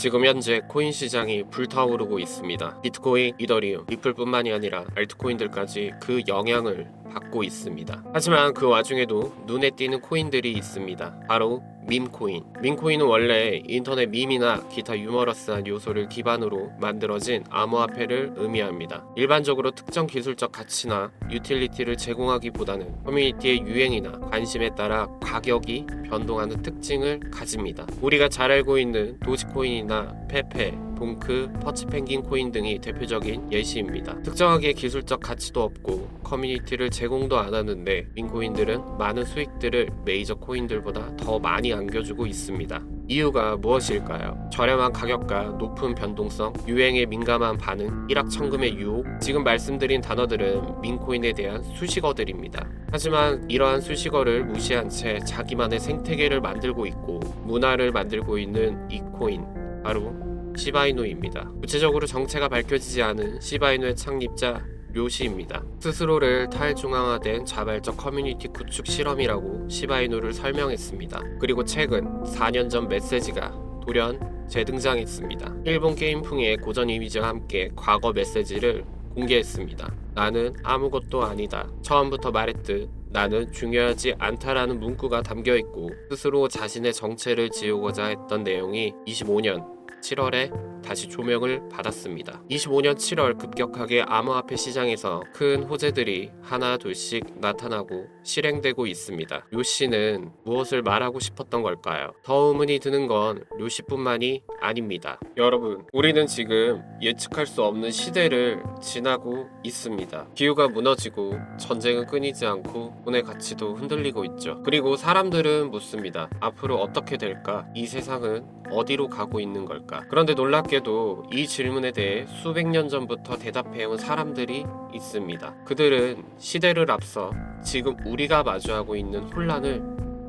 지금 현재 코인 시장이 불타오르고 있습니다. 비트코인, 이더리움, 리플뿐만이 아니라 알트코인들까지 그 영향을 받고 있습니다. 하지만 그 와중에도 눈에 띄는 코인들이 있습니다. 바로 밈코인. 밈코인은 원래 인터넷 밈이나 기타 유머러스한 요소를 기반으로 만들어진 암호화폐를 의미합니다. 일반적으로 특정 기술적 가치나 유틸리티를 제공하기보다는 커뮤니티의 유행이나 관심에 따라 가격이 변동하는 특징을 가집니다. 우리가 잘 알고 있는 도지코인이나 페페, 동크, 퍼치펭귄 코인 등이 대표적인 예시입니다. 특정하게 기술적 가치도 없고 커뮤니티를 제공도 안 하는데 밈코인들은 많은 수익들을 메이저 코인들보다 더 많이 안겨주고 있습니다. 이유가 무엇일까요? 저렴한 가격과 높은 변동성, 유행에 민감한 반응, 일확천금의 유혹. 지금 말씀드린 단어들은 밈코인에 대한 수식어들입니다. 하지만 이러한 수식어를 무시한 채 자기만의 생태계를 만들고 있고 문화를 만들고 있는 이 코인, 바로 시바이누입니다. 구체적으로 정체가 밝혀지지 않은 시바이누의 창립자 료시입니다. 스스로를 탈중앙화된 자발적 커뮤니티 구축 실험이라고 시바이누를 설명했습니다. 그리고 최근 4년 전 메시지가 돌연 재등장했습니다. 일본 게임풍의 고전 이미지와 함께 과거 메시지를 공개했습니다. 나는 아무것도 아니다. 처음부터 말했듯 나는 중요하지 않다라는 문구가 담겨있고 스스로 자신의 정체를 지우고자 했던 내용이 25년 7월에 다시 조명을 받았습니다. 25년 7월 급격하게 암호화폐 시장에서 큰 호재들이 하나 둘씩 나타나고 실행되고 있습니다. 료시는 무엇을 말하고 싶었던 걸까요? 더 의문이 드는 건 료시뿐만이 아닙니다. 여러분, 우리는 지금 예측할 수 없는 시대를 지나고 있습니다. 기후가 무너지고 전쟁은 끊이지 않고 돈의 가치도 흔들리고 있죠. 그리고 사람들은 묻습니다. 앞으로 어떻게 될까? 이 세상은 어디로 가고 있는 걸까? 그런데 놀랍게도 이 질문에 대해 수백 년 전부터 대답해온 사람들이 있습니다. 그들은 시대를 앞서 지금 우리가 마주하고 있는 혼란을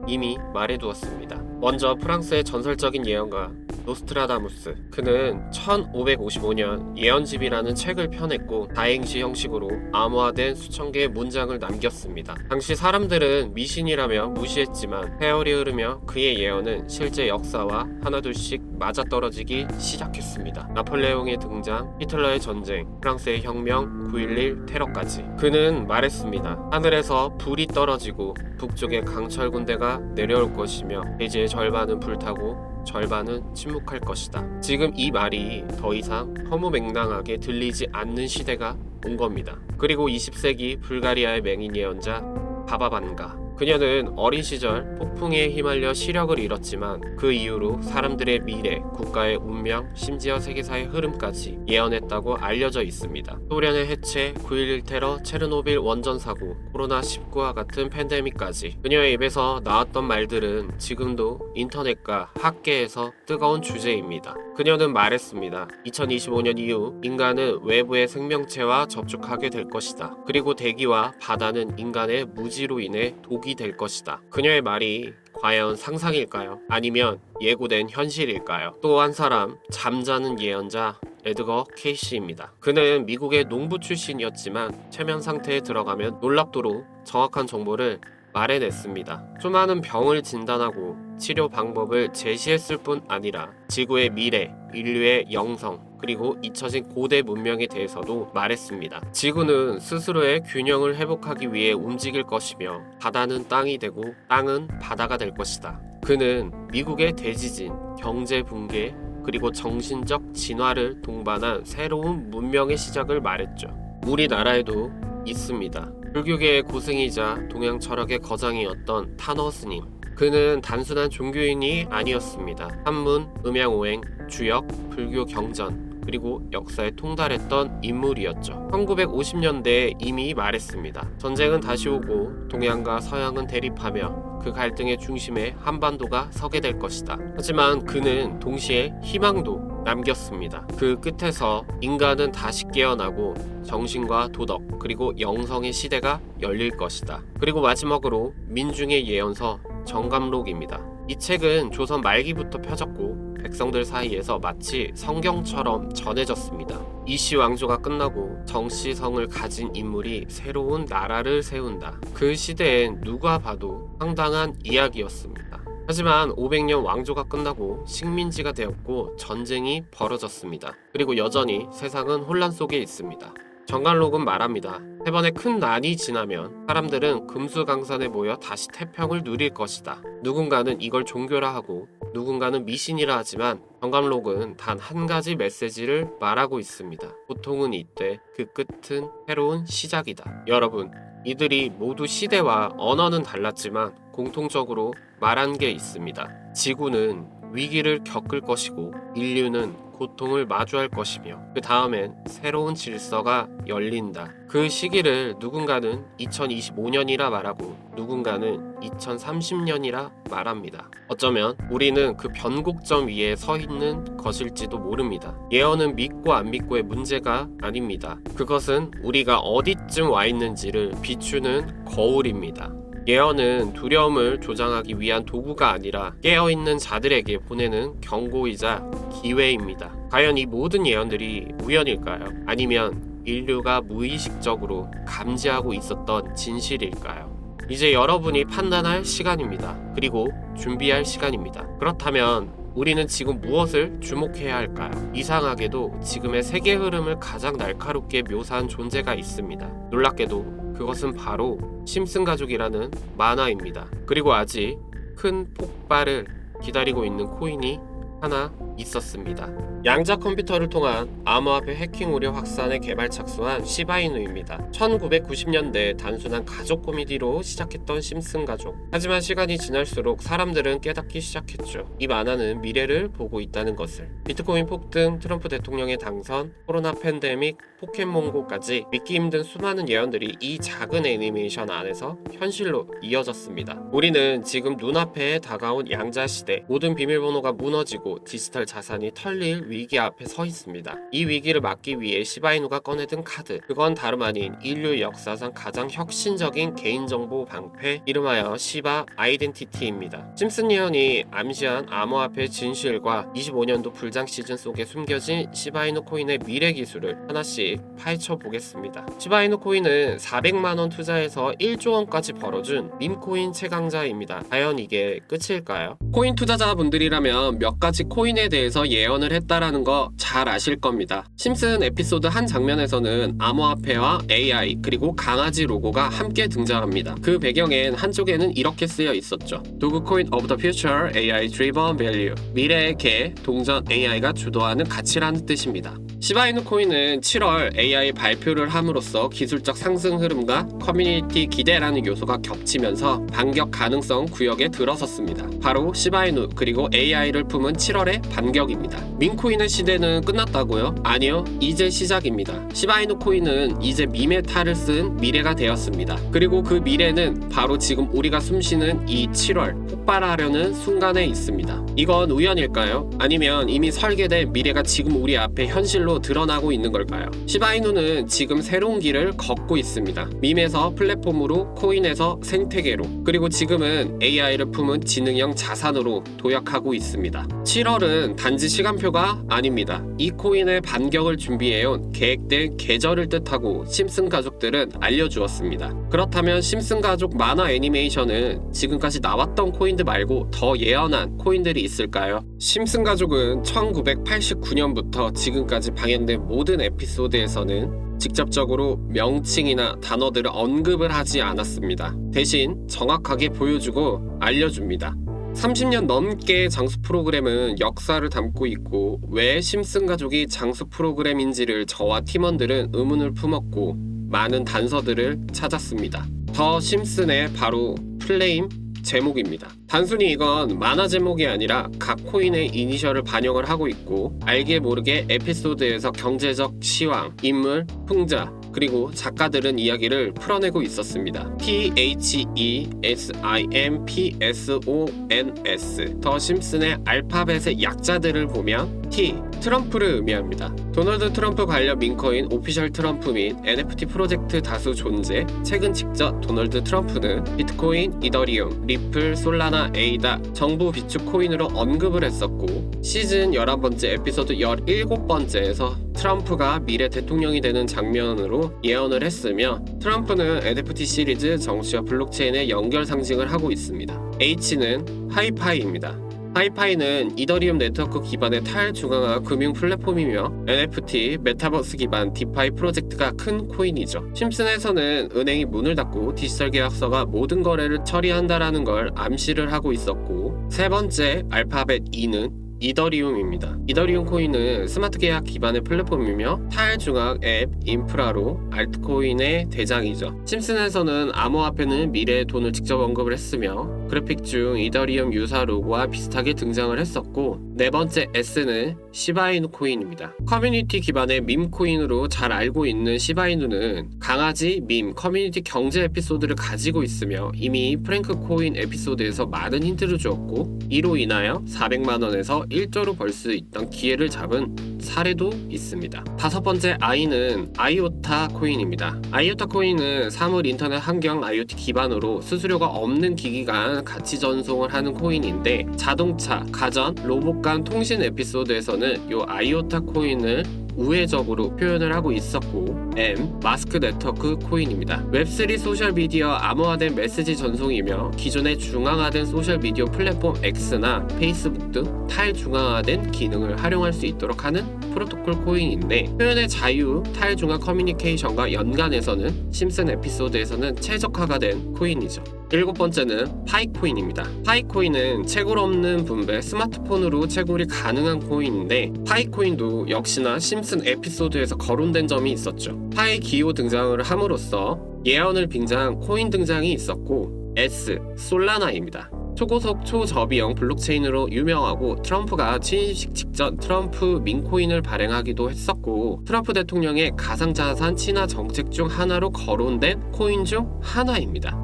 이미 말해두었습니다. 먼저 프랑스의 전설적인 예언가 노스트라다무스. 그는 1555년 예언집이라는 책을 펴냈고 다행시 형식으로 암호화된 수천 개의 문장을 남겼습니다. 당시 사람들은 미신이라며 무시했지만 세월이 흐르며 그의 예언은 실제 역사와 하나둘씩 맞아떨어지기 시작했습니다. 나폴레옹의 등장, 히틀러의 전쟁, 프랑스의 혁명, 9.11 테러까지. 그는 말했습니다. 하늘에서 불이 떨어지고 북쪽에 강철 군대가 내려올 것이며 대지의 절반은 불타고 절반은 침묵할 것이다. 지금 이 말이 더 이상 허무맹랑하게 들리지 않는 시대가 온 겁니다. 그리고 20세기 불가리아의 맹인 예언자 바바반가. 그녀는 어린 시절 폭풍에 휘말려 시력을 잃었지만 그 이후로 사람들의 미래, 국가의 운명, 심지어 세계사의 흐름까지 예언했다고 알려져 있습니다. 소련의 해체, 9.11 테러, 체르노빌 원전 사고, 코로나19와 같은 팬데믹까지 그녀의 입에서 나왔던 말들은 지금도 인터넷과 학계에서 뜨거운 주제입니다. 그녀는 말했습니다. 2025년 이후 인간은 외부의 생명체와 접촉하게 될 것이다. 그리고 대기와 바다는 인간의 무지로 인해 독이 될 것이다. 그녀의 말이 과연 상상일까요? 아니면 예고된 현실일까요? 또 한 사람, 잠자는 예언자 에드거 케이시입니다. 그는 미국의 농부 출신이었지만 최면 상태에 들어가면 놀랍도록 정확한 정보를 말해냈습니다. 수많은 병을 진단하고 치료 방법을 제시했을 뿐 아니라 지구의 미래, 인류의 영성, 그리고 잊혀진 고대 문명에 대해서도 말했습니다. 지구는 스스로의 균형을 회복하기 위해 움직일 것이며 바다는 땅이 되고 땅은 바다가 될 것이다. 그는 미국의 대지진, 경제 붕괴, 그리고 정신적 진화를 동반한 새로운 문명의 시작을 말했죠. 우리나라에도 있습니다. 불교계의 고승이자 동양 철학의 거장이었던 탄허 스님. 그는 단순한 종교인이 아니었습니다. 한문, 음양오행, 주역, 불교 경전, 그리고 역사에 통달했던 인물이었죠. 1950년대에 이미 말했습니다. 전쟁은 다시 오고 동양과 서양은 대립하며 그 갈등의 중심에 한반도가 서게 될 것이다. 하지만 그는 동시에 희망도 남겼습니다. 그 끝에서 인간은 다시 깨어나고 정신과 도덕 그리고 영성의 시대가 열릴 것이다. 그리고 마지막으로 민중의 예언서 정감록입니다. 이 책은 조선 말기부터 펴졌고 백성들 사이에서 마치 성경처럼 전해졌습니다. 이씨 왕조가 끝나고 정씨성을 가진 인물이 새로운 나라를 세운다. 그 시대엔 누가 봐도 황당한 이야기였습니다. 하지만 500년 왕조가 끝나고 식민지가 되었고 전쟁이 벌어졌습니다. 그리고 여전히 세상은 혼란 속에 있습니다. 정갈록은 말합니다. 3번의 큰 난이 지나면 사람들은 금수강산에 모여 다시 태평을 누릴 것이다. 누군가는 이걸 종교라 하고 누군가는 미신이라 하지만 정갈록은 단 한 가지 메시지를 말하고 있습니다. 고통은 이때, 그 끝은 새로운 시작이다. 여러분, 이들이 모두 시대와 언어는 달랐지만 공통적으로 말한 게 있습니다. 지구는 위기를 겪을 것이고 인류는 고통을 마주할 것이며 그 다음엔 새로운 질서가 열린다. 그 시기를 누군가는 2025년이라 말하고 누군가는 2030년이라 말합니다. 어쩌면 우리는 그 변곡점 위에 서 있는 것일지도 모릅니다. 예언은 믿고 안 믿고의 문제가 아닙니다. 그것은 우리가 어디쯤 와 있는지를 비추는 거울입니다. 예언은 두려움을 조장하기 위한 도구가 아니라 깨어있는 자들에게 보내는 경고이자 기회입니다. 과연 이 모든 예언들이 우연일까요? 아니면 인류가 무의식적으로 감지하고 있었던 진실일까요? 이제 여러분이 판단할 시간입니다. 그리고 준비할 시간입니다. 그렇다면 우리는 지금 무엇을 주목해야 할까요? 이상하게도 지금의 세계 흐름을 가장 날카롭게 묘사한 존재가 있습니다. 놀랍게도 그것은 바로 심슨 가족이라는 만화입니다. 그리고 아직 큰 폭발을 기다리고 있는 코인이 하나 있었습니다. 양자 컴퓨터를 통한 암호화폐 해킹 우려 확산에 개발 착수한 시바이누입니다. 1990년대 단순한 가족 코미디로 시작했던 심슨 가족. 하지만 시간이 지날수록 사람들은 깨닫기 시작했죠. 이 만화는 미래를 보고 있다는 것을. 비트코인 폭등, 트럼프 대통령의 당선, 코로나 팬데믹, 포켓몬고까지 믿기 힘든 수많은 예언들이 이 작은 애니메이션 안에서 현실로 이어졌습니다. 우리는 지금 눈앞에 다가온 양자 시대, 모든 비밀번호가 무너지고 디지털 자산이 털릴 위기 앞에 서 있습니다. 이 위기를 막기 위해 시바이누가 꺼내든 카드, 그건 다름 아닌 인류 역사상 가장 혁신적인 개인정보 방패, 이름하여 시바 아이덴티티입니다. 심슨 예언이 암시한 암호화폐 진실과 25년도 불장 시즌 속에 숨겨진 시바이누 코인의 미래 기술을 하나씩 파헤쳐 보겠습니다. 시바이누 코인은 400만원 투자해서 1조 원까지 벌어준 밈코인 최강자입니다. 과연 이게 끝일까요? 코인 투자자분들이라면 몇 가지 코인에 대해서 예언을 했다라는 거 잘 아실 겁니다. 심슨 에피소드 한 장면에서는 암호화폐와 AI 그리고 강아지 로고가 함께 등장합니다. 그 배경엔 한쪽에는 이렇게 쓰여 있었죠. 도그코인 of the future AI driven value. 미래의 개, 동전 AI가 주도하는 가치라는 뜻입니다. 시바이누 코인은 7월 AI 발표를 함으로써 기술적 상승 흐름과 커뮤니티 기대라는 요소가 겹치면서 반격 가능성 구역에 들어섰습니다. 바로 시바이누 그리고 AI를 품은 7월의 반격입니다. 밈코인의 시대는 끝났다고요? 아니요, 이제 시작입니다. 시바이누 코인은 이제 밈의 탈을 쓴 미래가 되었습니다. 그리고 그 미래는 바로 지금 우리가 숨쉬는 이 7월 폭발하려는 순간에 있습니다. 이건 우연일까요? 아니면 이미 설계된 미래가 지금 우리 앞에 현실로 드러나고 있는 걸까요? 시바이누는 지금 새로운 길을 걷고 있습니다. 밈에서 플랫폼으로, 코인에서 생태계로, 그리고 지금은 AI를 품은 지능형 자산으로 도약하고 있습니다. 7월은 단지 시간표가 아닙니다. 이 코인의 반격을 준비해온 계획된 계절을 뜻하고 심슨 가족들은 알려주었습니다. 그렇다면 심슨 가족 만화 애니메이션은 지금까지 나왔던 코인들 말고 더 예언한 코인들이 있을까요? 심슨 가족은 1989년부터 지금까지 방영된 모든 에피소드에서는 직접적으로 명칭이나 단어들을 언급을 하지 않았습니다. 대신 정확하게 보여주고 알려줍니다. 30년 넘게 장수 프로그램은 역사를 담고 있고 왜 심슨 가족이 장수 프로그램인지를 저와 팀원들은 의문을 품었고 많은 단서들을 찾았습니다. 더 심슨의 바로 플레임 제목입니다. 단순히 이건 만화 제목이 아니라 각 코인의 이니셜을 반영을 하고 있고 알게 모르게 에피소드에서 경제적 시황, 인물, 풍자, 그리고 작가들은 이야기를 풀어내고 있었습니다. THESIMPSONS 더 심슨의 알파벳의 약자들을 보면 T, 트럼프를 의미합니다. 도널드 트럼프 관련 민코인 오피셜 트럼프 및 NFT 프로젝트 다수 존재. 최근 직접 도널드 트럼프는 비트코인, 이더리움, 리플, 솔라나, 에이다, 정부 비축 코인으로 언급을 했었고, 시즌 11번째 에피소드 17번째에서 트럼프가 미래 대통령이 되는 장면으로 예언을 했으며, 트럼프는 NFT 시리즈 정치와 블록체인의 연결 상징을 하고 있습니다. H는 하이파이입니다. 하이파이는 이더리움 네트워크 기반의 탈중앙화 금융 플랫폼이며 NFT, 메타버스 기반 디파이 프로젝트가 큰 코인이죠. 심슨에서는 은행이 문을 닫고 디지털 계약서가 모든 거래를 처리한다라는 걸 암시를 하고 있었고, 세 번째 알파벳 E는 이더리움입니다. 이더리움 코인은 스마트 계약 기반의 플랫폼이며 탈중앙 앱 인프라로 알트코인의 대장이죠. 심슨에서는 암호화폐는 미래의 돈을 직접 언급을 했으며, 그래픽 중 이더리움 유사 로고와 비슷하게 등장을 했었고, 네 번째 S는 시바이누 코인입니다. 커뮤니티 기반의 밈 코인으로 잘 알고 있는 시바이누는 강아지 밈 커뮤니티 경제 에피소드를 가지고 있으며, 이미 프랭크 코인 에피소드에서 많은 힌트를 주었고, 이로 인하여 400만원에서 1조로 벌 수 있던 기회를 잡은 사례도 있습니다. 다섯 번째 I는 아이오타 코인입니다. 아이오타 코인은 사물 인터넷 환경 IoT 기반으로 수수료가 없는 기기 간 가치 전송을 하는 코인인데, 자동차, 가전, 로봇 간 통신 에피소드에서는 이 아이오타 코인을 우회적으로 표현을 하고 있었고, M, 마스크 네트워크 코인입니다. 웹3 소셜미디어 암호화된 메시지 전송이며, 기존의 중앙화된 소셜미디어 플랫폼 X나 페이스북 등 탈중앙화된 기능을 활용할 수 있도록 하는 프로토콜 코인인데, 표현의 자유, 탈중앙 커뮤니케이션과 연관해서는 심슨 에피소드에서는 최적화가 된 코인이죠. 일곱 번째는 파이코인입니다. 파이코인은 채굴 없는 분배 스마트폰으로 채굴이 가능한 코인인데, 파이코인도 역시나 심슨 에피소드에서 거론된 점이 있었죠. 파이 기호 등장을 함으로써 예언을 빙자한 코인 등장이 있었고, S, 솔라나입니다. 초고속 초저비용 블록체인으로 유명하고, 트럼프가 취임식 직전 트럼프 민코인을 발행하기도 했었고, 트럼프 대통령의 가상자산 친화 정책 중 하나로 거론된 코인 중 하나입니다.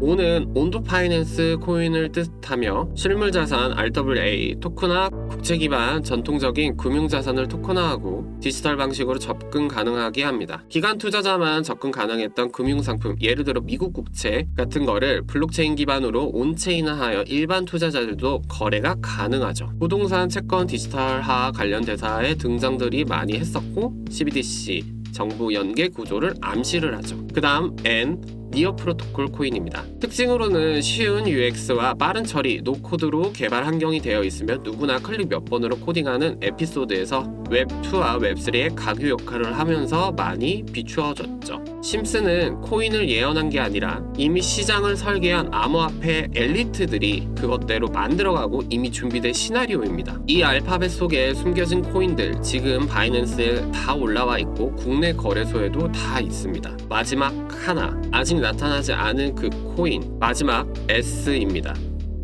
O는 온도 파이낸스 코인을 뜻하며, 실물자산 RWA 토큰화, 국채 기반 전통적인 금융자산을 토큰화하고 디지털 방식으로 접근 가능하게 합니다. 기간 투자자만 접근 가능했던 금융상품, 예를 들어 미국 국채 같은 거를 블록체인 기반으로 온체인화하여 일반 투자자들도 거래가 가능하죠. 부동산 채권 디지털화 관련 대사의 등장들이 많이 했었고, CBDC 정부 연계 구조를 암시를 하죠. 그 다음 N, 니어 프로토콜 코인입니다. 특징으로는 쉬운 UX와 빠른 처리, 노코드로 개발 환경이 되어 있으며, 누구나 클릭 몇 번으로 코딩하는 에피소드에서 웹2와 웹3의 가교 역할을 하면서 많이 비추어졌죠. 심슨은 코인을 예언한 게 아니라 이미 시장을 설계한 암호화폐 엘리트들이 그것대로 만들어가고 이미 준비된 시나리오입니다. 이 알파벳 속에 숨겨진 코인들, 지금 바이낸스에 다 올라와 있고 국내 거래소에도 다 있습니다. 마지막 하나, 아직 나타나지 않은 그 코인, 마지막 S입니다.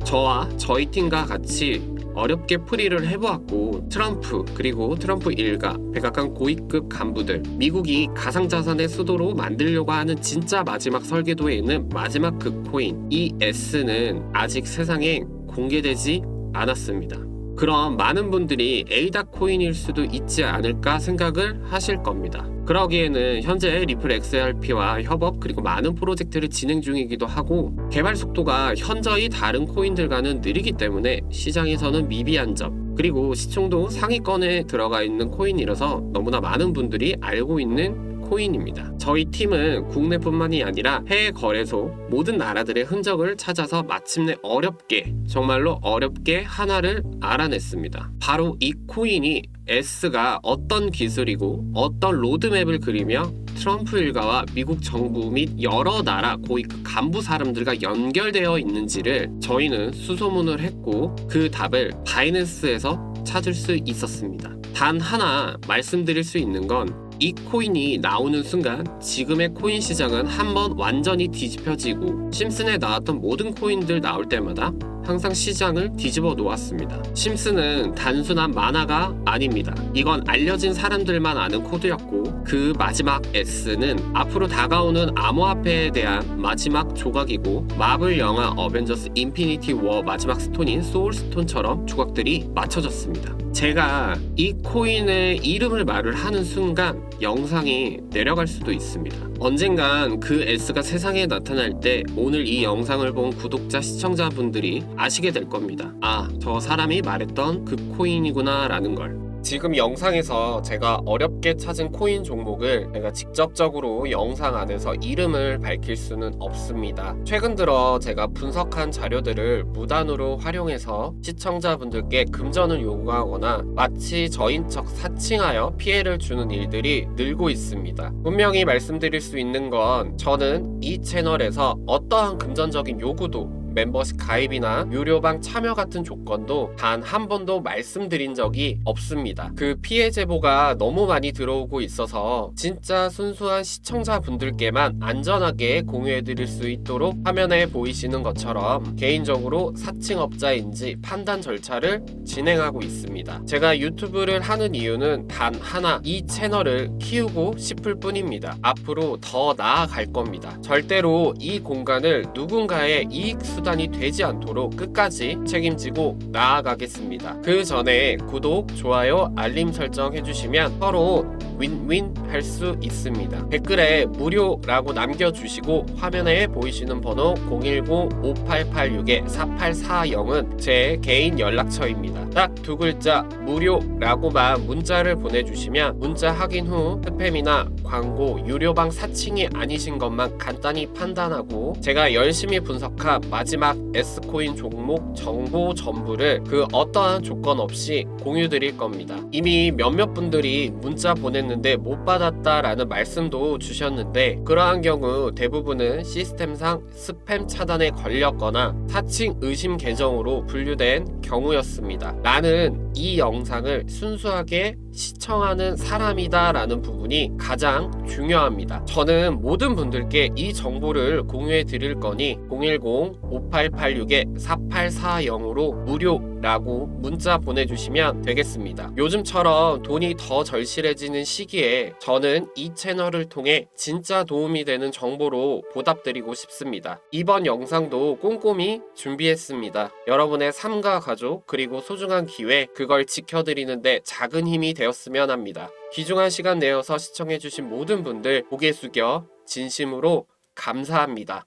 저와 저희 팀과 같이 어렵게 풀이를 해보았고, 트럼프 그리고 트럼프 일가, 백악관 고위급 간부들, 미국이 가상자산의 수도로 만들려고 하는 진짜 마지막 설계도에 있는 마지막 그 코인, 이 S는 아직 세상에 공개되지 않았습니다. 그럼 많은 분들이 에이다 코인일 수도 있지 않을까 생각을 하실 겁니다. 그러기에는 현재 리플 XRP와 협업 그리고 많은 프로젝트를 진행 중이기도 하고, 개발 속도가 현저히 다른 코인들과는 느리기 때문에 시장에서는 미비한 점, 그리고 시총도 상위권에 들어가 있는 코인이라서 너무나 많은 분들이 알고 있는 코인입니다. 저희 팀은 국내뿐만이 아니라 해외 거래소 모든 나라들의 흔적을 찾아서 마침내 어렵게, 정말로 어렵게 하나를 알아냈습니다. 바로 이 코인이 S가 어떤 기술이고 어떤 로드맵을 그리며 트럼프 일가와 미국 정부 및 여러 나라 고위급 간부 사람들과 연결되어 있는지를 저희는 수소문을 했고, 그 답을 바이낸스에서 찾을 수 있었습니다. 단 하나 말씀드릴 수 있는 건, 이 코인이 나오는 순간 지금의 코인 시장은 한번 완전히 뒤집혀지고, 심슨에 나왔던 모든 코인들 나올 때마다 항상 시장을 뒤집어 놓았습니다. 심슨은 단순한 만화가 아닙니다. 이건 알려진 사람들만 아는 코드였고 그 마지막 S는 앞으로 다가오는 암호화폐에 대한 마지막 조각이고 마블 영화 어벤져스 인피니티 워 마지막 스톤인 소울스톤처럼 조각들이 맞춰졌습니다. 제가 이 코인의 이름을 말을 하는 순간 영상이 내려갈 수도 있습니다. 언젠간 그 S가 세상에 나타날 때 오늘 이 영상을 본 구독자 시청자분들이 아시게 될 겁니다. 아, 저 사람이 말했던 그 코인이구나 라는 걸. 지금 영상에서 제가 어렵게 찾은 코인 종목을 제가 직접적으로 영상 안에서 이름을 밝힐 수는 없습니다. 최근 들어 제가 분석한 자료들을 무단으로 활용해서 시청자분들께 금전을 요구하거나 마치 저인 척 사칭하여 피해를 주는 일들이 늘고 있습니다. 분명히 말씀드릴 수 있는 건 저는 이 채널에서 어떠한 금전적인 요구도 멤버십 가입이나 유료방 참여 같은 조건도 단 한 번도 말씀드린 적이 없습니다. 그 피해 제보가 너무 많이 들어오고 있어서 진짜 순수한 시청자분들께만 안전하게 공유해드릴 수 있도록 화면에 보이시는 것처럼 개인적으로 사칭업자인지 판단 절차를 진행하고 있습니다. 제가 유튜브를 하는 이유는 단 하나, 이 채널을 키우고 싶을 뿐입니다. 앞으로 더 나아갈 겁니다. 절대로 이 공간을 누군가의 이익 수단이 되지 않도록 끝까지 책임지고 나아가겠습니다. 그 전에 구독, 좋아요, 알림 설정 해주시면 서로 윈윈 할 수 있습니다. 댓글에 무료라고 남겨주시고 화면에 보이시는 번호 010-5886-4840은 제 개인 연락처입니다. 딱 두 글자 무료라고만 문자를 보내주시면 문자 확인 후 스팸이나 광고, 유료방 사칭이 아니신 것만 간단히 판단하고 제가 열심히 분석한 마지막 S코인 종목 정보 전부를 그 어떠한 조건 없이 공유드릴 겁니다. 이미 몇몇 분들이 문자 보냈는데 못 받았다라는 말씀도 주셨는데 그러한 경우 대부분은 시스템상 스팸 차단에 걸렸거나 사칭 의심 계정으로 분류된 경우였습니다. 나는 이 영상을 순수하게 시청하는 사람이다 라는 부분이 가장 중요합니다. 저는 모든 분들께 이 정보를 공유해 드릴 거니 010-5886-4840으로 무료라고 문자 보내주시면 되겠습니다. 요즘처럼 돈이 더 절실해지는 시기에 저는 이 채널을 통해 진짜 도움이 되는 정보로 보답드리고 싶습니다. 이번 영상도 꼼꼼히 준비했습니다. 여러분의 삶과 가족 그리고 소중한 기회 그걸 지켜드리는데 작은 힘이 되었으면 합니다. 귀중한 시간 내어서 시청해주신 모든 분들 고개 숙여 진심으로 감사합니다.